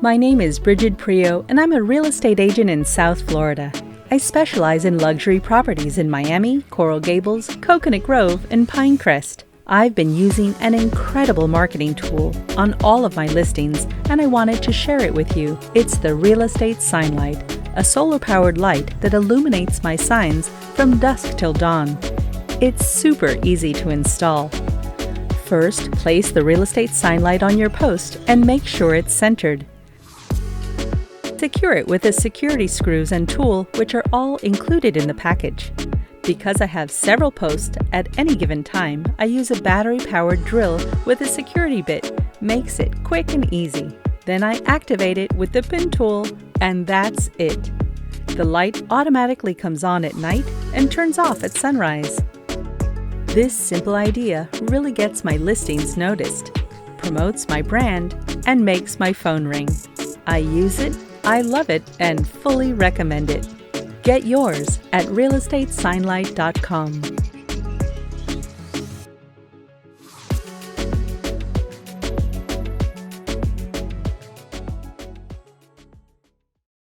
My name is Brigid Prio, and I'm a real estate agent in South Florida. I specialize in luxury properties in Miami, Coral Gables, Coconut Grove, and Pinecrest. I've been using an incredible marketing tool on all of my listings, and I wanted to share it with you. It's the Real Estate Sign Light, a solar-powered light that illuminates my signs from dusk till dawn. It's super easy to install. First, place the Real Estate Sign Light on your post and make sure it's centered. Secure it with the security screws and tool, which are all included in the package. Because I have several posts at any given time, I use a battery-powered drill with a security bit. Makes it quick and easy. Then I activate it with the pin tool, and that's it. The light automatically comes on at night and turns off at sunrise. This simple idea really gets my listings noticed, promotes my brand, and makes my phone ring. I use it, I love it, and fully recommend it. Get yours at realestatesignlight.com.